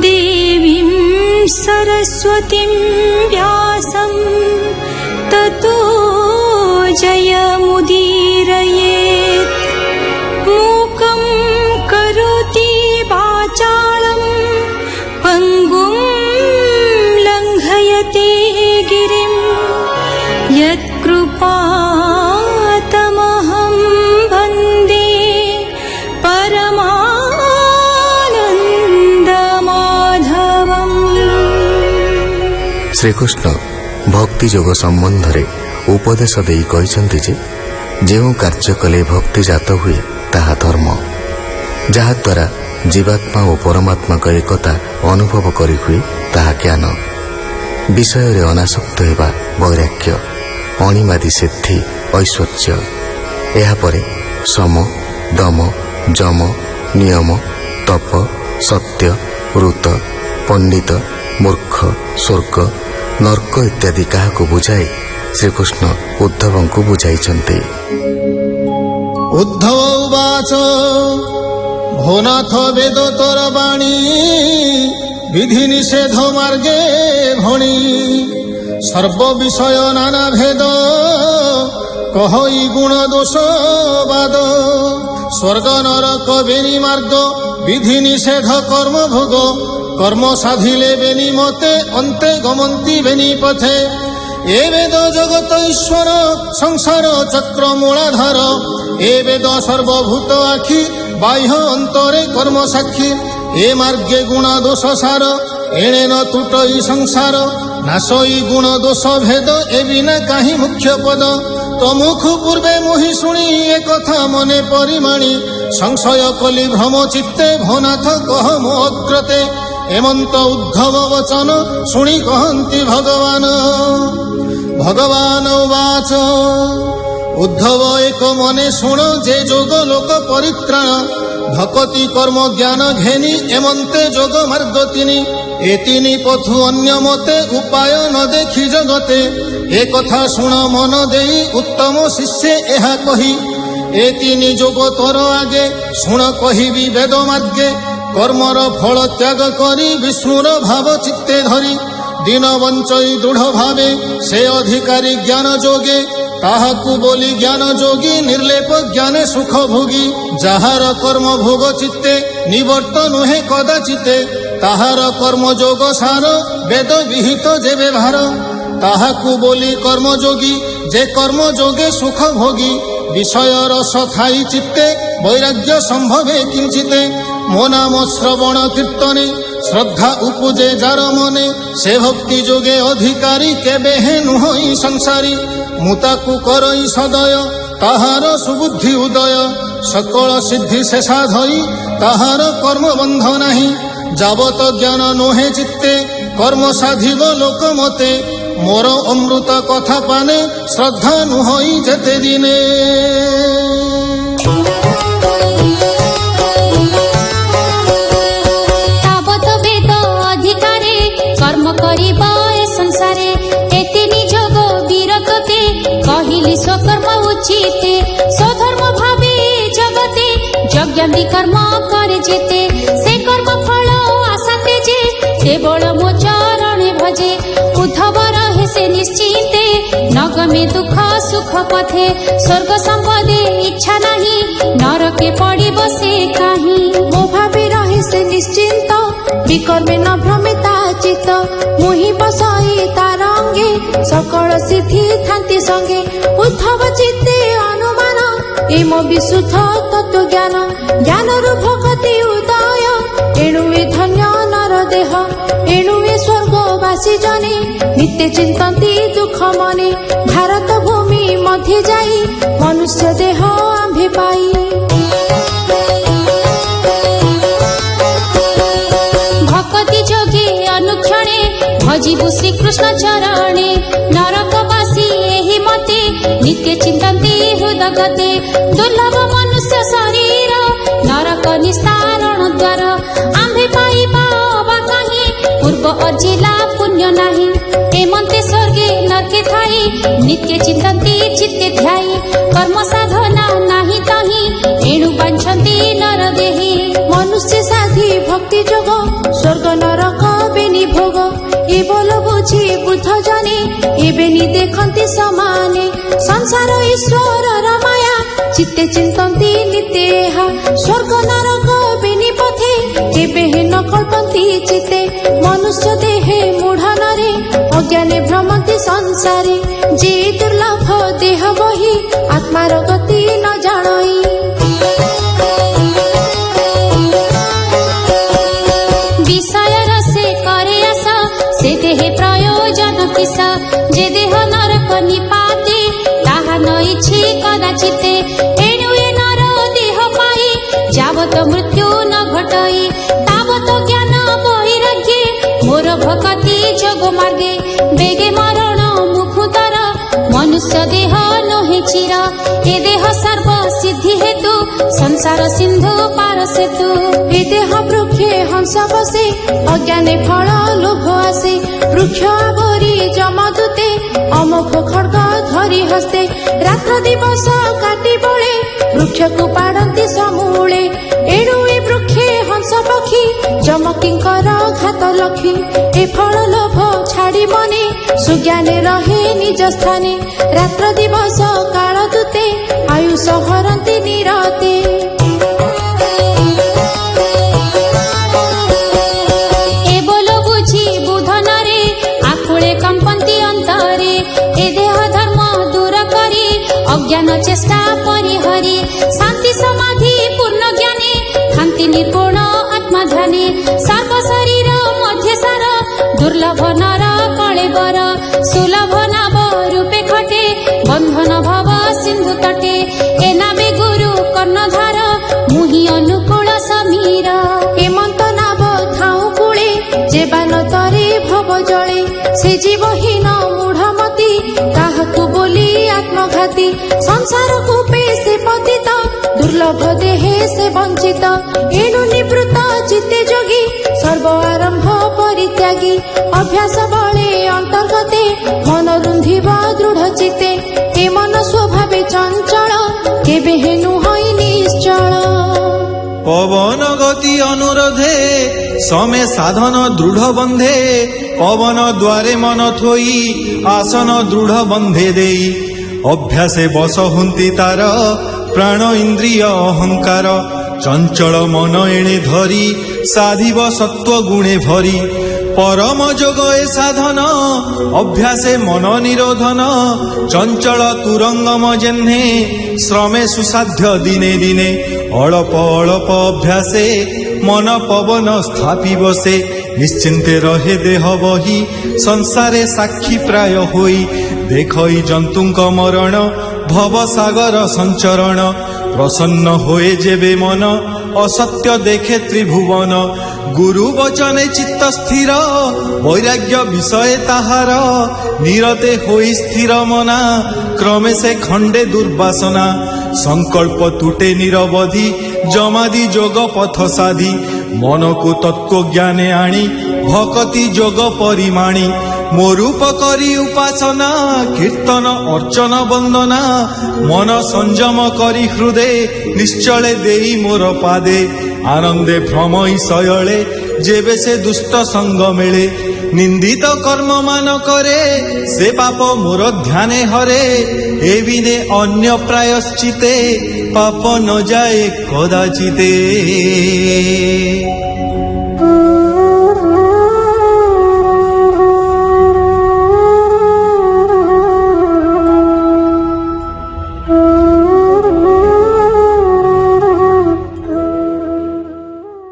देवीं सरस्वतीं व्यासं ततो जयमुदीरयेत्। मूकं करोति वाचालं पङ्गुं लङ्घयते गिरिं यत्कृपातमहं वन्दे परमानन्दमाधवम्। श्रीकृष्ण भक्ति जोग संबंध रे उपदेश देई कहिसंति जे जेउ कार्य कले भक्ति जात हुए ताहा धर्म, जहा द्वारा जीवात्मा और परमात्मा का एकता अनुभव करी हुए ताहा ज्ञान। विषय रे अनासक्त हेबा वैराग्य, अणिमादि सिद्धि ऐश्वर्य। एहा परे सम दम जम नियम तप सत्य ऋत पंडित मूर्ख स्वर्ग नर्क इत्यादि काहाको बुझाए श्रीकृष्ण उद्धव को बुझाइछन्ते। उद्धव उवाच भोनाथ वेद तोर बाणी विधि निषेध मार्गे भणी सर्व विषय नाना भेद कहई गुण दोष बाद स्वर्ग नरक बेनी मार्ग विधि निषेध कर्म भोग कर्म साधिले बेनी मते अन्ते गमन्ति बेनी पथे ए वेद जगत ईश्वर संसार चक्र मूलाधार ए वेद सर्वभूत आखि बाह्य अंतरे कर्म साक्षी ए मार्गे गुण दोष सार एणे न तुटई संसार नाशई गुण दोष भेद ए बिना काहि मुख्य पद तमुख पूर्वे मोहि शुणी ए कथा मने परिमाणी संशय कली भ्रम चित्ते भोनाथ कह मो अग्रते हेमंत उद्धव वचन शुणी कहन्ति भगवान। भगवान उवाच उद्धव एक मने शुण जे जोग लोक परित्राण भक्ति कर्म ज्ञान घेनी एमंते जोग मार्ग तिनि ए तिनि पथु अन्य मते उपाय न देखि जगते ए कथा शुण मन देई उत्तम शिष्य एहा कही ए तिनि जोग तोर आगे शुण कहिबी वेद मार्गे कर्मर फल त्याग करी विष्णुर भाव चित्ते धरी दिन बंचई दृढ़ भावे से अधिकारी ज्ञान जोगे ताहाकु बोली ज्ञान जोगी निर्लेप ज्ञाने सुख भोगी जाहार कर्म भोग चित्ते निवर्त नुहे कदाचिते ताहार कर्म जोग सार वेद विहित जे व्यवहार ताहाकु बोली कर्म जोगी जे कर्म जोगे सुख भोगी विषय रस थाई चित्ते वैराग्य संभवे किंचिते मो नाम श्रवण कीर्तने श्रद्धा उपजे जार मने से भक्ति जोगे अधिकारी केबे हे नुहई संसारी मुताकु करई सदय ताहार सुबुद्धि उदय सकल सिद्धि से साधई ताहार कर्म बंध नाही जावत ज्ञान नोहे चित्ते कर्म साधिब लोक मते मोर अमृत कथा पाने श्रद्धा नुहई जेते दिने। तावत वेद अधिकारे कर्म करिबा ए संसारे एते निजोग विरतते कहिली स्वकर्म उचिते स्वधर्म भावे जगते यज्ञादि कर्म करे जेते से कर्म फल आसाते जे केवल मो चरणे भजे उद्धव रहे से निश्चिते नगमे दुख सुख पथे स्वर्ग संपदे इच्छा नहीं नरके पड़ी बसे काहि मो भावे रहे से निश्चिंत विकर्मे न भ्रमिता चित्त मुहि बसाई तारंगे सकल सिद्धि थांति संगे उद्धव चित्ते अनुमान एम विशुद्ध तत्व ज्ञान ज्ञानर भगति उदय एणु ए धन्य नर देह एणु ए स्वर्गवासी जने नित्य चिंतन्ति दुख मने भारत भूमि मध्य जाई मनुष्य देह आंभे पाई भक्ति जोगे अनुक्षणे भजिबु श्रीकृष्ण चरणे नरकवासी एहि मते नित्य चिंतन्ति हृदगते दुर्लभ मनुष्य शरीर नरक निस्तारण द्वार आंभे पाइबा काहि पूर्व अर्जिला पुण्य नाही एमंते स्वर्गे नरके थाई नित्य चिंतन्ति चित्ते ध्याई कर्म साधना नाही ताहि एणु बांछन्ति नर देहि मनुष्य साधि ভক্তি যোগ স্বর্গ নরক বেনি ভোগ এ বল বুঝি বুদ্ধ জানে এবেনি দেখন্তি সমানে সংসার ঈশ্বর মায়া চিত্তে চিন্তন্তি নিতেহা স্বর্গ নরক বেনি পথে কেবে হে ন কল্পন্তি চিত্তে মনুষ্য দেহে মূঢ়নরে অজ্ঞানে ভ্রমন্তি সংসারে যে দুর্লভ দেহ বহি আত্মার গতি ন জাণই বিষয় রসে করে আশা সে দেহে প্রয়োজন কিসা যে দেহ নরক নিপাতে তাহা নইছি কদাচিতে এণু এ নর দেহ পাই যাবত মৃত্যু ন ঘটাই তাবত জ্ঞান বৈরাগ্যে মোর ভকতি যোগ মার্গে বেগে মরণ মুখুতর মনুষ্য দেহ নহে চির এ দেহ সর্ব সিদ্ধি হেতু সংসার সিন্ধু পার সেতু এ দেহ বৃক্ষে হংস বসে অজ্ঞানে ফল লোভ আসে বৃক্ষ আবরি যমদূতে অমোঘ খড়গ ধরি হস্তে রাত্র দিবস কাটি বଳେ বৃক্ষକୁ ପାଡ଼ନ୍ତି ସମୂଳେ ଏଣୁ ଏ ବୃକ୍ଷେ ହଂସ ପକ୍ଷୀ ଯମକିଙ୍କର ଘାତ ଲକ୍ଷୀ ଏ ଫଳ ଲୋଭ ଛାଡ଼ି ମନେ ସୁଜ୍ଞାନେ ରହେ ନିଜ ସ୍ଥାନେ ରାତ୍ର ଦିବସ କାଳ ଦୂତେ ଆୟୁଷ ହରନ୍ତି ନିରତେ এ বল বুঝি বুধনরে আকুলে কম্পন্তি অন্তরে এ দেহ ধর্ম দূর করি অজ্ঞান চেষ্টা পরিহরি শান্তি সমাধি পূর্ণ জ্ঞানে শান্তি নিপুণ আত্মধ্যানে সর্ব শরীর মধ্য সার দুর্লভ নর কলেবর সুলভ নাব রূপে খটে বন্ধন ভব সিন্ধু তটে এ নামে গুরু কর্ণধার মুহি অনুকূল সমীর হেমন্ত নাব ଥାଉ କୂଳେ ଯେବାନ ତରେ ଭବ ଜଳେ ସେ ଜୀବହୀନ ମୂଢ଼ମତି କାହାକୁ ବୋଲି ଆତ୍ମଘାତୀ ସଂସାରକୁ ପେ ସେ ପତିତ ଦୁର୍ଲଭ ଦେହେ ସେ ବଞ୍ଚିତ ଏଣୁ ନିବୃତ୍ତ ଚିତ୍ତେ ଯୋଗୀ ସର୍ବ ଆରମ୍ଭ ପରିତ୍ୟାଗୀ ଅଭ୍ୟାସ ବଳେ ଅନ୍ତର୍ଗତେ ମନ ରୁନ୍ଧିବ ଦୃଢ଼ ଚିତ୍ତେ ଏ ମନ ସ୍ୱଭାବେ ଚଞ୍ଚଳ କେବେ ହେନୁ ହୋଇ ନିଶ୍ଚଳ পবন গতি অনুরোধে সমে সাধন দৃঢ় বন্ধে পবন দ্বারে মন থই আসন দৃঢ় বন্ধে দেই অভ্যাসে বস হুন্তি তার প্রাণ ইন্দ্রিয় অহংকার চঞ্চল মন এণে ধরি সাধিব সত্ব গুণে ভরি পরম যোগ এ সাধন অভ্যাসে মন নিরোধন চঞ্চল তুরঙ্গম জেহ্নে শ্রমে সুসাধ্য দিনে দিনে অল্প অল্প অভ্যাসে মন পবন স্থাপি বসে নিশ্চিন্তে রহে দেহ বহি সংসারে সাক্ষী প্রায় হই দেখই জন্তুঙ্ক মরণ ভবসাগর সঞ্চরণ প্রসন্ন হয়ে যেবে মন অসত্য দেখে ত্রিভুবন গুরু বচনে চিত্ত স্থির বৈরাগ্য বিষয়ে তাহার নিরতে হই স্থির মনা ক্রমে সে খণ্ডে দুর্বাসনা সংকল্প তুটে নিরবধি জমাদি যোগ পথ সাধি মনকু তত্ত্ব জ্ঞানে আনি ভকতি যোগ পরিমাণী মোরূপ করি উপাসনা কীর্তন অর্চন বন্দনা মন সংযম করি হৃদে নিশ্চলে দেই মোর পাদে আনন্দে ভ্রমই শয়লে যেবে সে দুষ্ট সঙ্গ মেলে নিন্দিত কর্ম মান করে সে পাপ মোর ধ্যানে হরে এ বিনে অন্য প্রায়শ্চিতে পাপ ন যায় কদাচিতে